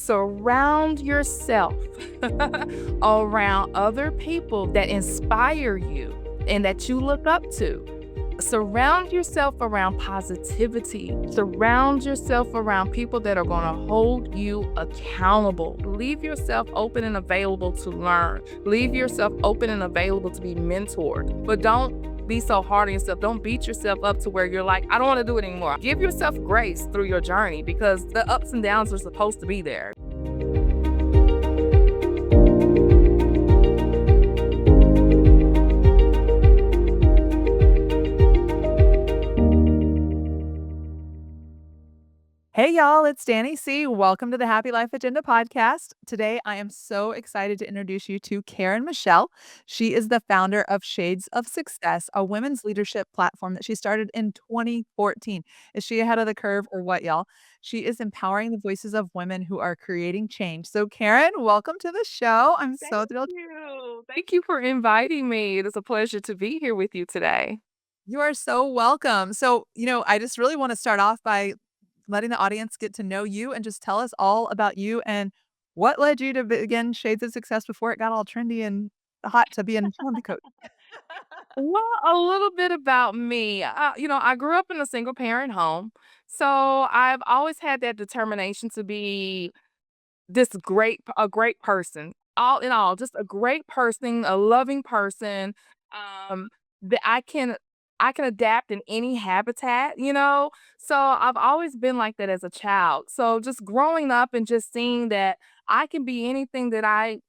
Surround yourself around other people that inspire you and that you look up to. Surround yourself around positivity. Surround yourself around people that are going to hold you accountable. Leave yourself open and available to learn. Leave yourself open and available to be mentored. But don't be so hard on yourself. Don't beat yourself up to where you're like, I don't want to do it anymore. Give yourself grace through your journey because the ups and downs are supposed to be there. Hey y'all, it's Danny C. Welcome to the Happy Life Agenda podcast. Today, I am so excited to introduce you to Karen Michelle. She is the founder of Shades of Success, a women's leadership platform that she started in 2014. Is she ahead of the curve or what, y'all? She is empowering the voices of women who are creating change. So, Karen, welcome to the show. I'm Thank so thrilled. you. Thank you for inviting me. It is a pleasure to be here with you today. You are so welcome. So, I just really want to start off by letting the audience get to know you and just tell us all about you and what led you to begin Shades of Success before it got all trendy and hot to be in Ponte Coat. Well, a little bit about me. I grew up in a single parent home. So I've always had that determination to be a great person. All in all, just a great person, a loving person, um, that I can adapt in any habitat. So I've always been like that as a child. So just growing up and just seeing that I can be anything that I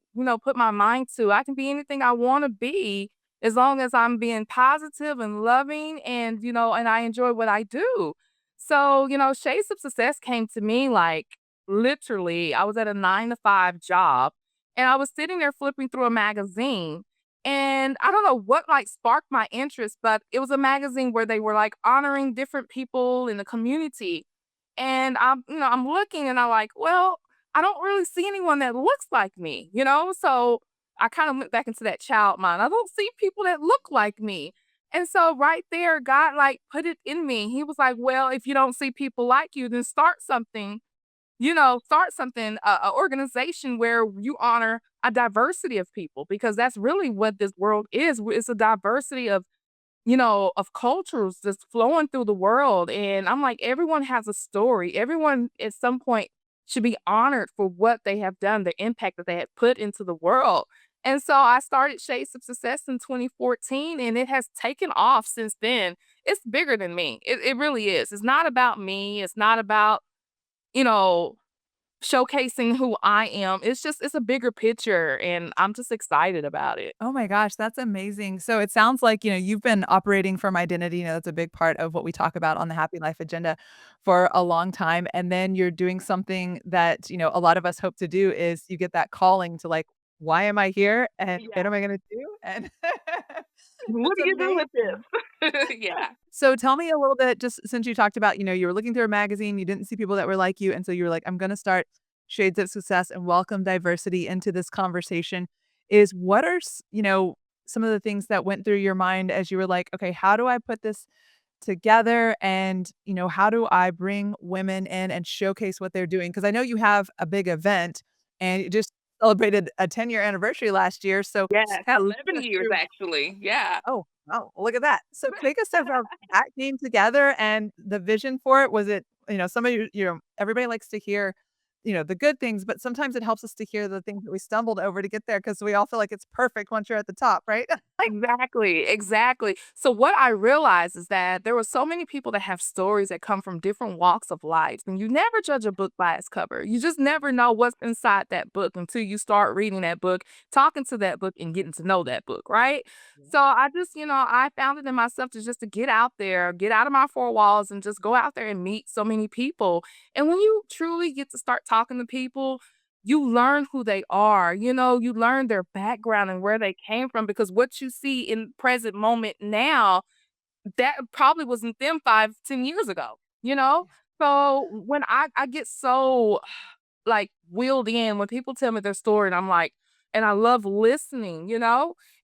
put my mind to. I can be anything I want to be as long as I'm being positive and loving and I enjoy what I do. So Shades of Success came to me like literally, I was at a 9 to 5 job and I was sitting there flipping through a magazine. And I don't know what like sparked my interest, but it was a magazine where they were like honoring different people in the community. And I'm looking and I'm like, well, I don't really see anyone that looks like me. So I kind of went back into that child mind. I don't see people that look like me. And so right there, God like put it in me. He was like, well, if you don't see people like you, then start something, a organization where you honor a diversity of people because that's really what this world is. It's a diversity of cultures just flowing through the world. And I'm like, everyone has a story. Everyone at some point should be honored for what they have done, the impact that they have put into the world. And so I started Shades of Success in 2014 and it has taken off since then. It's bigger than me. It really is. It's not about me. It's not about, you know, showcasing who I am. It's a bigger picture and I'm just excited about it. Oh my gosh, that's amazing. So it sounds like, you've been operating from identity. That's a big part of what we talk about on the Happy Life agenda for a long time. And then you're doing something that, a lot of us hope to do is you get that calling to like, why am I here? And Yeah. what am I going to do? And What it's do you do amazing. with this? Yeah. So tell me a little bit, just since you talked about, you were looking through a magazine, you didn't see people that were like you. And so you were like, I'm going to start Shades of Success and welcome diversity into this conversation. Is what are, some of the things that went through your mind as you were like, okay, how do I put this together? And, how do I bring women in and showcase what they're doing? Because I know you have a big event and you just celebrated a 10-year anniversary last year. So Yes, kind of take 11 us years through. actually. Yeah. Oh, wow, look at that. So take us through how that came together and the vision for it. Was it, some of everybody likes to hear, the good things, but sometimes it helps us to hear the things that we stumbled over to get there because we all feel like it's perfect once you're at the top, right? Exactly, exactly. So what I realized is that there were so many people that have stories that come from different walks of life, and you never judge a book by its cover. You just never know what's inside that book until you start reading that book, talking to that book, and getting to know that book, right? So I just I found it in myself to get out there, get out of my four walls, and just go out there and meet so many people. And when you truly get to start talking to people, you learn who they are, you learn their background and where they came from because what you see in present moment now, that probably wasn't them 5, 10 years ago? So when I get so like wheeled in when people tell me their story and I'm like, and I love listening.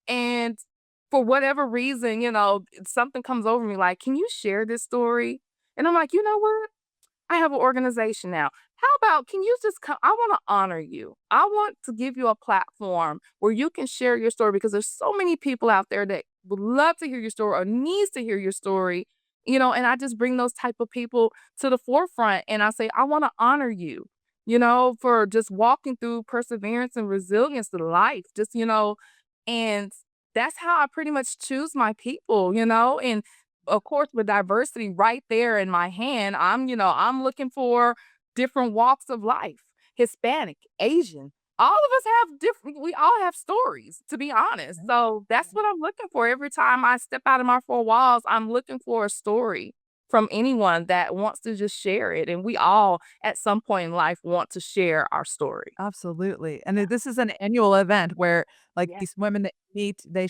And for whatever reason something comes over me like, can you share this story? And I'm like, you know what? I have an organization now. how about can you just come? I want to honor you. I want to give you a platform where you can share your story because there's so many people out there that would love to hear your story or needs to hear your story, and I just bring those type of people to the forefront and I say, I want to honor you, for just walking through perseverance and resilience to life. And that's how I pretty much choose my people, and of course with diversity right there in my hand, I'm looking for different walks of life, Hispanic, Asian. All of us have different we all have stories, to be honest. Mhm. So that's what I'm looking for. Every time I step out of my four walls, I'm looking for a story from anyone that wants to just share it. And we all, at some point in life, want to share our story. Absolutely, and Yeah. this is an annual event where, like, Yeah. these women that you meet, they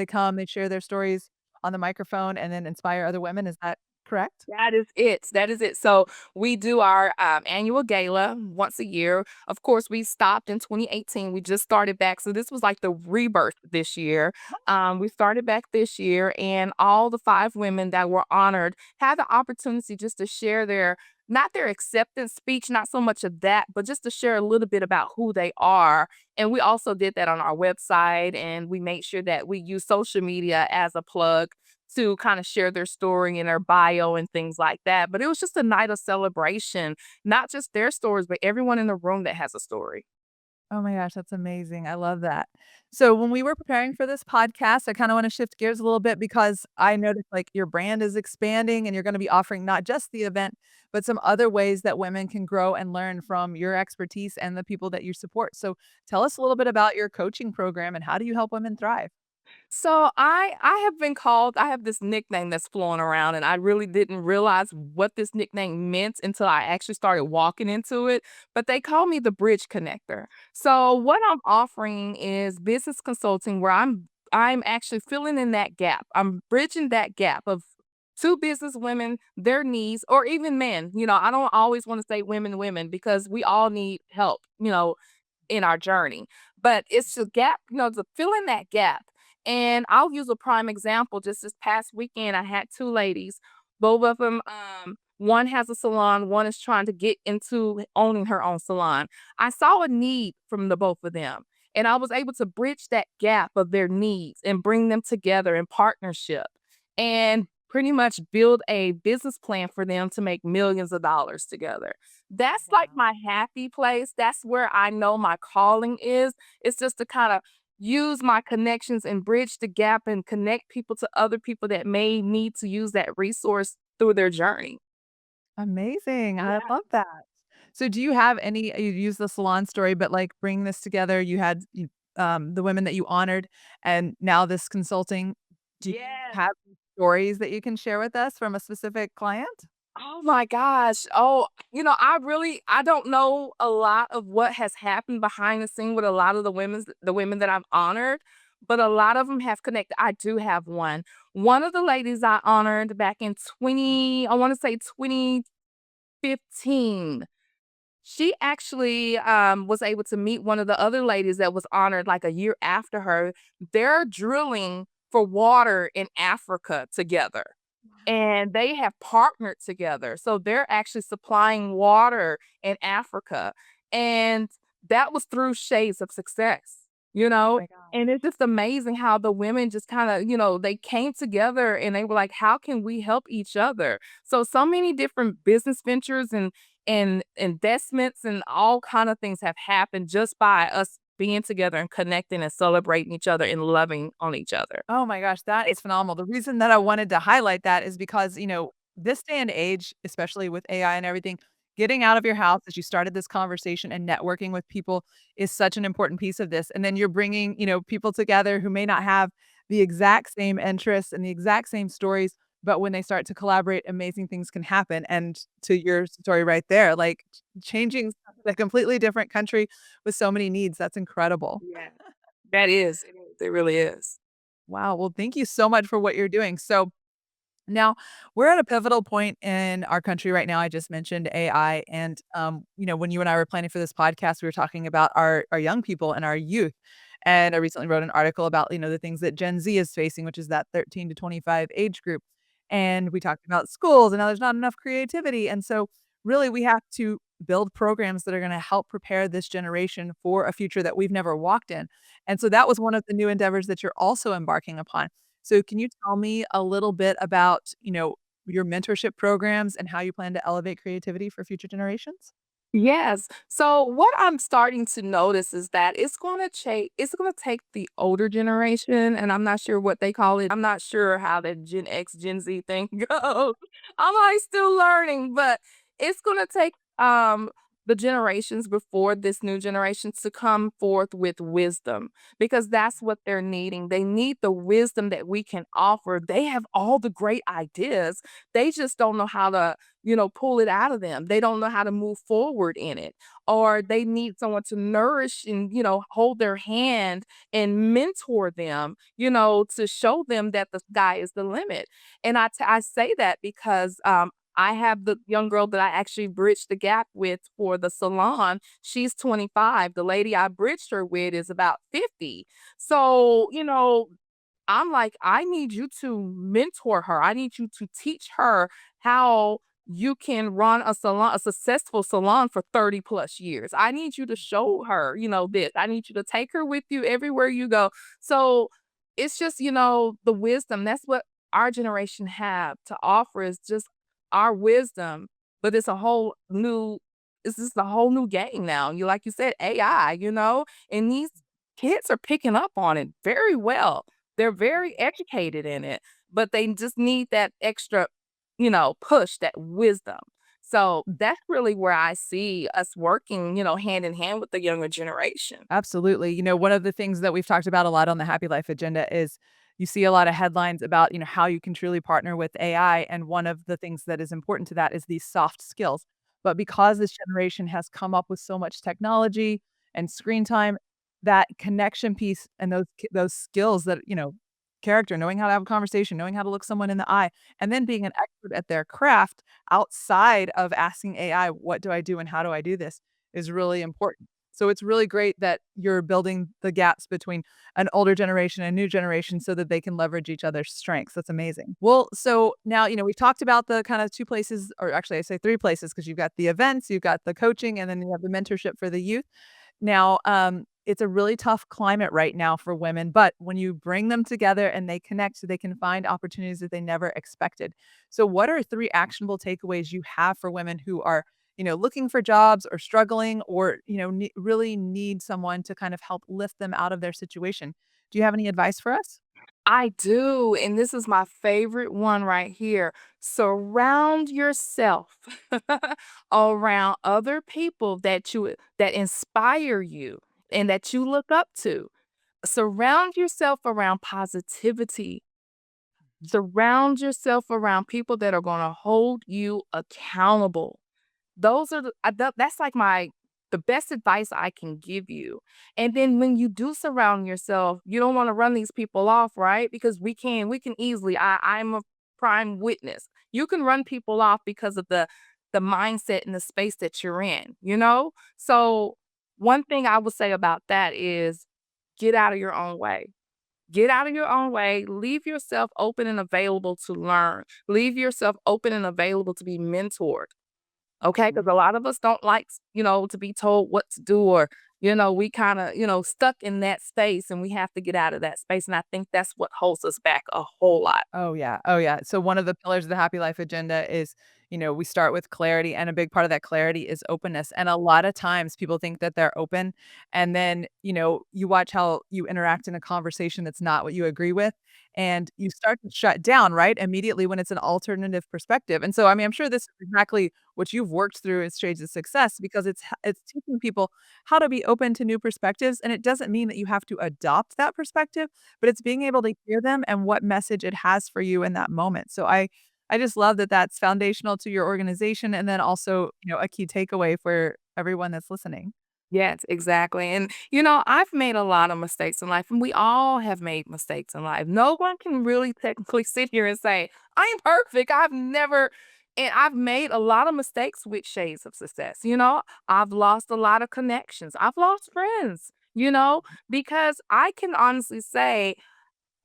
come, they share their stories on the microphone and then inspire other women, is that correct? That is it. That is it. So we do our annual gala once a year. Of course, we stopped in 2018. We just started back. So this was like the rebirth this year. We started back this year, and all the five women that were honored had the opportunity just to share not their acceptance speech, not so much of that, but just to share a little bit about who they are. And we also did that on our website, and we made sure that we use social media as a plug to kind of share their story and their bio and things like that. But it was just a night of celebration, not just their stories, but everyone in the room that has a story. Oh my gosh, that's amazing. I love that. So when we were preparing for this podcast, I kind of want to shift gears a little bit because I noticed like your brand is expanding and you're going to be offering not just the event, but some other ways that women can grow and learn from your expertise and the people that you support. So tell us a little bit about your coaching program and how do you help women thrive? So I have this nickname that's flowing around and I really didn't realize what this nickname meant until I actually started walking into it, but they call me the bridge connector. So what I'm offering is business consulting where I'm actually filling in that gap. I'm bridging that gap of two business women, their needs, or even men. I don't always want to say women because we all need help, in our journey. But it's a gap, to fill in that gap. And I'll use a prime example. Just this past weekend, I had two ladies. Both of them, one has a salon, one is trying to get into owning her own salon. I saw a need from the both of them. And I was able to bridge that gap of their needs and bring them together in partnership and pretty much build a business plan for them to make millions of dollars together. That's like Wow. my happy place. That's where I know my calling is. It's just to kind of use my connections and bridge the gap and connect people to other people that may need to use that resource through their journey. Amazing. I Yeah. love that. So do you have any you use the salon story, but, like, bring this together, you had the women that you honored and now this consulting. Do you Yes. have stories that you can share with us from a specific client? Oh my gosh. Oh, I don't know a lot of what has happened behind the scene with a lot of the women that I've honored, but a lot of them have connected. I do have one. One of the ladies I honored back in I want to say 2015. She actually was able to meet one of the other ladies that was honored like a year after her. They're drilling for water in Africa together and they have partnered together. So they're actually supplying water in Africa. And that was through Shades of Success, you know? My And gosh. it's just amazing how the women just kind of, they came together and they were like, how can we help each other? So many different business ventures and investments and all kind of things have happened just by us being together and connecting and celebrating each other and loving on each other. Oh my gosh, that is phenomenal. The reason that I wanted to highlight that is because, this day and age, especially with AI and everything, getting out of your house as you started this conversation and networking with people is such an important piece of this. And then you're bringing, people together who may not have the exact same interests and the exact same stories, but when they start to collaborate, amazing things can happen. And to your story right there, like changing a completely different country with so many needs, that's incredible. Yeah. That is. It is. It really is. Wow. Well, thank you so much for what you're doing. So, now, we're at a pivotal point in our country right now. I just mentioned AI, and when you and I were planning for this podcast, we were talking about our young people and our youth. And I recently wrote an article about the things that Gen Z is facing, which is that 13 to 25 age group. And we talked about schools and how there's not enough creativity. And so, really we have to build programs that are gonna help prepare this generation for a future that we've never walked in. And so that was one of the new endeavors that you're also embarking upon. So can you tell me a little bit about, your mentorship programs and how you plan to elevate creativity for future generations? Yes. So what I'm starting to notice is that it's gonna take the older generation, and I'm not sure what they call it. I'm not sure how the Gen X, Gen Z thing goes. I'm like still learning, but it's gonna take the generations before this new generation to come forth with wisdom because that's what they're needing. They need the wisdom that we can offer. They have all the great ideas. They just don't know how to pull it out of them. They don't know how to move forward in it, or they need someone to nourish and, hold their hand and mentor them, to show them that the sky is the limit. And I say that because I have the young girl that I actually bridged the gap with for the salon. She's 25. The lady I bridged her with is about 50. So, I'm like, I need you to mentor her. I need you to teach her how you can run a salon, a successful salon for 30 plus years. I need you to show her, this. I need you to take her with you everywhere you go. So it's just, the wisdom. That's what our generation have to offer is just our wisdom, but it's just a whole new game now. You like you said, AI, and these kids are picking up on it very well. They're very educated in it, but they just need that extra, push, that wisdom. So that's really where I see us working, hand in hand with the younger generation. Absolutely. One of the things that we've talked about a lot on the Happy Life agenda is you see a lot of headlines about, how you can truly partner with AI. And one of the things that is important to that is these soft skills. But because this generation has come up with so much technology and screen time, that connection piece and those skills that, character, knowing how to have a conversation, knowing how to look someone in the eye, and then being an expert at their craft outside of asking AI, what do I do and how do I do this is really important. So it's really great that you're building the gaps between an older generation and new generation so that they can leverage each other's strengths. That's amazing. Well, so now, we've talked about the kind of 2 places, or actually I say 3 places because you've got the events, you've got the coaching, and then you have the mentorship for the youth. Now, it's a really tough climate right now for women, but when you bring them together and they connect, so they can find opportunities that they never expected. So what are 3 actionable takeaways you have for women who are, looking for jobs or struggling or, really need someone to kind of help lift them out of their situation? Do you have any advice for us? I do, and this is my favorite one right here. Surround yourself around other people that inspire you and that you look up to. Surround yourself around positivity. Surround yourself around people that are gonna hold you accountable. Those are that's like the best advice I can give you. And then when you do surround yourself, you don't wanna run these people off, right? Because we can easily I'm a prime witness. You can run people off because of the mindset and the space that you're in, you know? So, one thing I would say about that is get out of your own way. Get out of your own way, leave yourself open and available to learn. Leave yourself open and available to be mentored. Okay, because a lot of us don't like, to be told what to do or, we kinda, stuck in that space and we have to get out of that space, and I think that's what holds us back a whole lot. Oh, yeah. Oh, yeah. So one of the pillars of the happy life agenda is, we start with clarity, and a big part of that clarity is openness. And a lot of times people think that they're open, and then, you watch how you interact in a conversation that's not what you agree with, and you start to shut down, right? Immediately when it's an alternative perspective. And so, I mean, I'm sure this is exactly what you've worked through in Shades of Success because it's teaching people how to be open to new perspectives. And it doesn't mean that you have to adopt that perspective, but it's being able to hear them and what message it has for you in that moment. So I just love that that's foundational to your organization and then also, a key takeaway for everyone that's listening. Yes, exactly, and, I've made a lot of mistakes in life, and we all have made mistakes in life. No one can really technically sit here and say, "I'm perfect." I've made a lot of mistakes with Shades of Success, I've lost a lot of connections. I've lost friends, because I can honestly say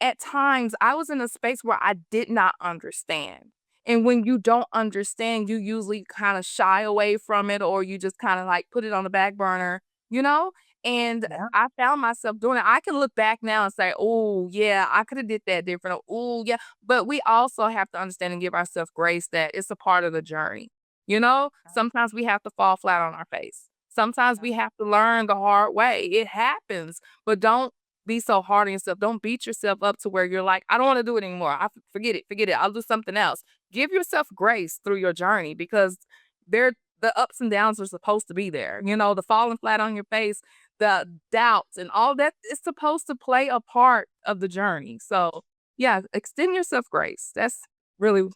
at times, I was in a space where I did not understand. And when you don't understand, you usually kind of shy away from it or you just kind of like put it on the back burner, you know? And Yeah. I found myself doing it. I can look back now and say, "Oh, yeah, I could have did that different." Oh, yeah. But we also have to understand and give ourselves grace that it's a part of the journey. You know, sometimes we have to fall flat on our face. Sometimes Yeah. we have to learn the hard way. It happens, but don't be so hard on yourself. Don't beat yourself up to where you're like, I don't want to do it anymore. Forget it, forget it. I'll do something else. Give yourself grace through your journey because they're the ups and downs are supposed to be there. You know, the falling flat on your face, the doubts and all that is supposed to play a part of the journey. So yeah, extend yourself grace. That's really,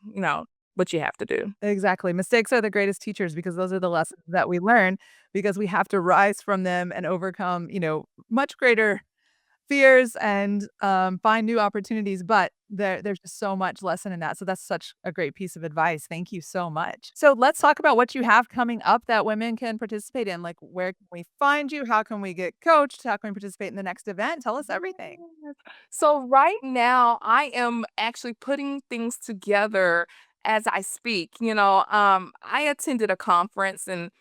what you have to do. Exactly. Mistakes are the greatest teachers because those are the lessons that we learn because we have to rise from them and overcome, much greater fears and, find new opportunities, but there's just so much lesson in that, so that's such a great piece of advice. Thank you so much. So let's talk about what you have coming up that women can participate in, like, where can we find you? How can we get coached? How can we participate in the next event? Tell us everything. Yes. So right now, I am actually putting things together as I speak. I attended a conference and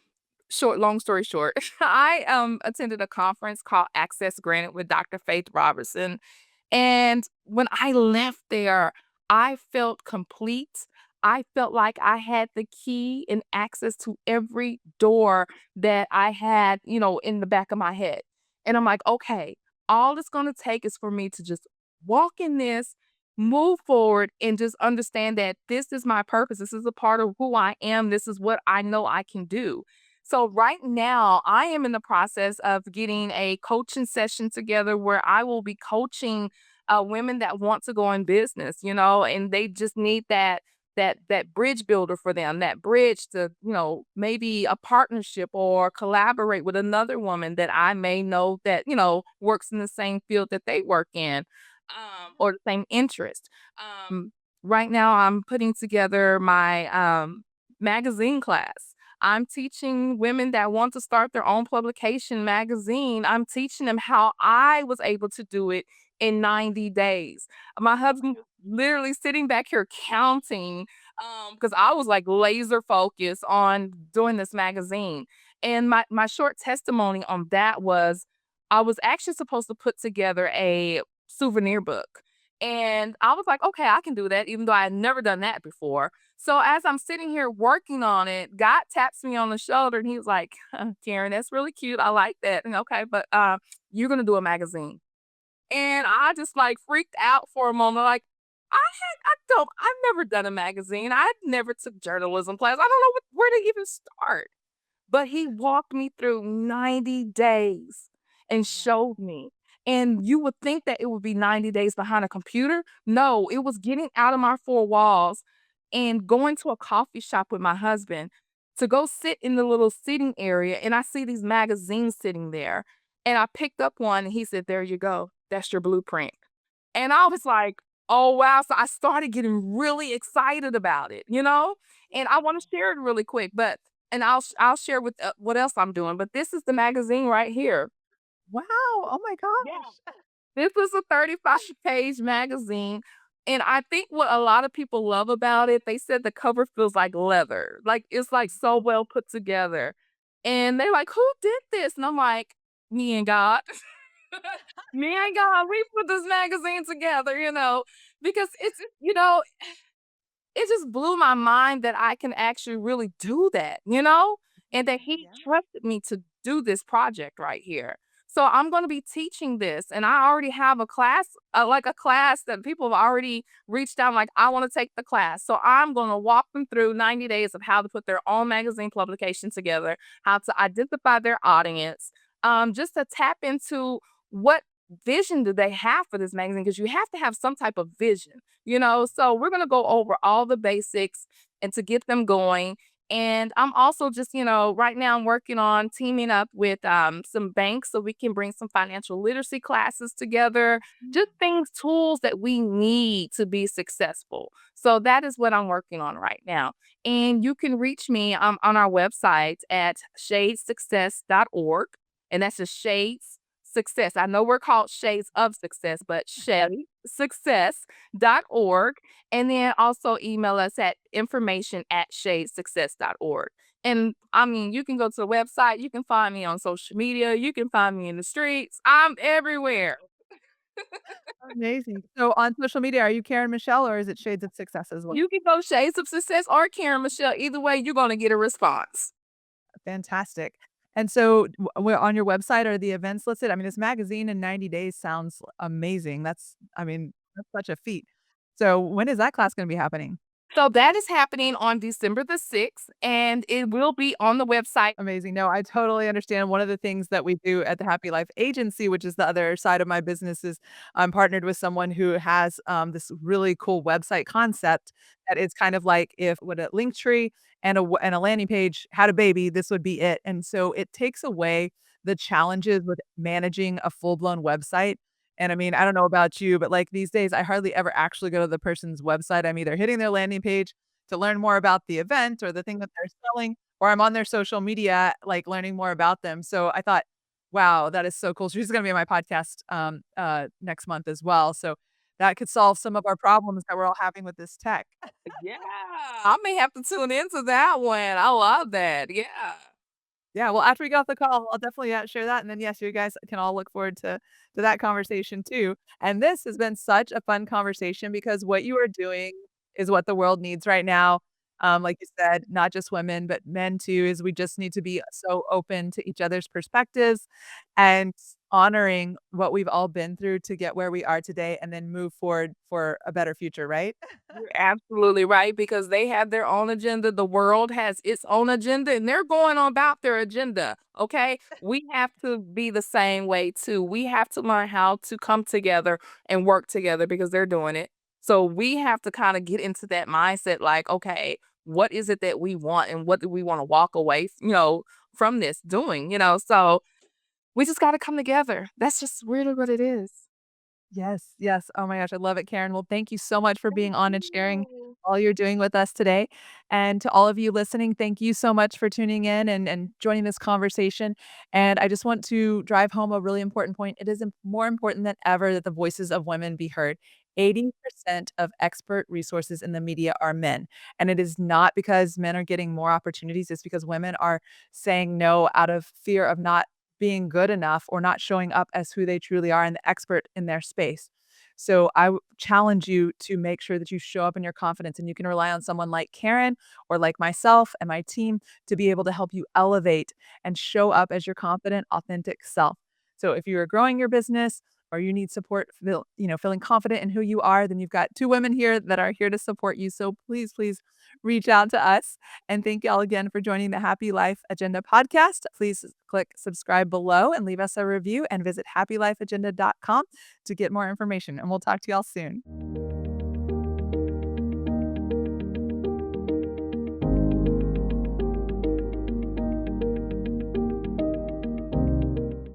long story short, I attended a conference called Access Granted with Dr. Faith Robertson. And when I left there, I felt complete. I felt like I had the key and access to every door that I had, in the back of my head. And I'm like, okay, all it's going to take is for me to just walk in this, move forward, and just understand that this is my purpose. This is a part of who I am. This is what I know I can do. So, right now, I am in the process of getting a coaching session together where I will be coaching women that want to go in business, and they just need that bridge builder for them, that bridge to, maybe a partnership or collaborate with another woman that I may know that, works in the same field that they work in, or the same interest. Right now I'm putting together my magazine class. I'm teaching women that want to start their own publication magazine. I'm teaching them how I was able to do it in 90 days. My husband literally sitting back here counting because I was like laser focused on doing this magazine. And my short testimony on that was I was actually supposed to put together a souvenir book. And I was like, okay, I can do that, even though I had never done that before. So as I'm sitting here working on it, God taps me on the shoulder and he was like, Karen, that's really cute. I like that. And okay, but you're gonna do a magazine. And I just like freaked out for a moment, like, I've never done a magazine. I never took journalism class. I don't know where to even start. But he walked me through 90 days and Yeah. showed me. And you would think that it would be 90 days behind a computer. No, it was getting out of my four walls and going to a coffee shop with my husband to go sit in the little seating area. And I see these magazines sitting there. And I picked up one and he said, there you go. That's your blueprint. And I was like, "Oh, wow." So I started getting really excited about it, And I wanna share it really quick, but and I'll share with, what else I'm doing, but this is the magazine right here. Wow! Oh my Yeah. gosh. This is a 35-page magazine, and I think what a lot of people love about it, they said the cover feels like leather, like, it's, like, so well put together, and they're like, "Who did this?" And I'm like, "Me and God." Me and God, we put this magazine together, because it just blew my mind that I can actually really do that, and that he Yeah. trusted me to do this project right here. So I'm going to be teaching this, and I already have a class, like a class that people have already reached out, like, I want to take the class. So I'm going to walk them through 90 days of how to put their own magazine publication together, how to identify their audience, just to tap into what vision do they have for this magazine, because you have to have some type of vision. So we're going to go over all the basics and to get them going. And I'm also just, right now I'm working on teaming up with some banks so we can bring some financial literacy classes together, just things, tools that we need to be successful. So that is what I'm working on right now. And you can reach me on our website at shadesuccess.org. And that's just Shades Success. I know we're called Shades of Success, but Shades shadesuccess.org. And then also email us at information@shadesuccess.org. And I mean, you can go to the website, you can find me on social media, you can find me in the streets. I'm everywhere. Amazing. So on social media, are you Karen Michelle or is it Shades of Success as well? You can go Shades of Success or Karen Michelle. Either way, you're gonna get a response. Fantastic. And so where on your website are the events listed? I mean, this magazine in 90 days sounds amazing. I mean, that's such a feat. So when is that class gonna be happening? So that is happening on December the 6th, and it will be on the website. Amazing. No, I totally understand. One of the things that we do at the Happy Life Agency, which is the other side of my business, is I'm partnered with someone who has this really cool website concept that is kind of like if with a link tree and and a landing page had a baby, this would be it. And so it takes away the challenges with managing a full blown website. And I mean, I don't know about you, but like these days, I hardly ever actually go to the person's website. I'm either hitting their landing page to learn more about the event or the thing that they're selling, or I'm on their social media, like, learning more about them, so I thought, "Wow, that is so cool." She's gonna be on my podcast, next month as well, so that could solve some of our problems that we're all having with this tech. Yeah, I may have to tune into that one. I love that. Yeah. Yeah, well, after we get off the call, I'll definitely, share that, and then, yes, you guys can all look forward to that conversation too, and this has been such a fun conversation because what you are doing is what the world needs right now. Like you said, not just women, but men too, is we just need to be so open to each other's perspectives and honoring what we've all been through to get where we are today and then move forward for a better future, right? You're absolutely right because they have their own agenda. The world has its own agenda and they're going on about their agenda. Okay. We have to be the same way too. We have to learn how to come together and work together because they're doing it. So we have to kind of get into that mindset like, okay, what is it that we want and what do we want to walk away, from this doing, So we just got to come together. That's just really what it is. Yes, yes. Oh my gosh, I love it, Karen. Well, thank you so much for Thank being on and sharing you. all you're doing with us today. And to all of you listening, thank you so much for tuning in and joining this conversation. And I just want to drive home a really important point. It is more important than ever that the voices of women be heard. 80% of expert resources in the media are men. And it is not because men are getting more opportunities, it's because women are saying no out of fear of not being good enough or not showing up as who they truly are and the expert in their space. So challenge you to make sure that you show up in your confidence and you can rely on someone like Karen or like myself and my team to be able to help you elevate and show up as your confident, authentic self. So if you are growing your business or you need support, feeling confident in who you are, then you've got two women here that are here to support you. So please, please reach out to us. And thank y'all again for joining the Happy Life Agenda podcast. Please click subscribe below and leave us a review and visit happylifeagenda.com to get more information. And we'll talk to y'all soon.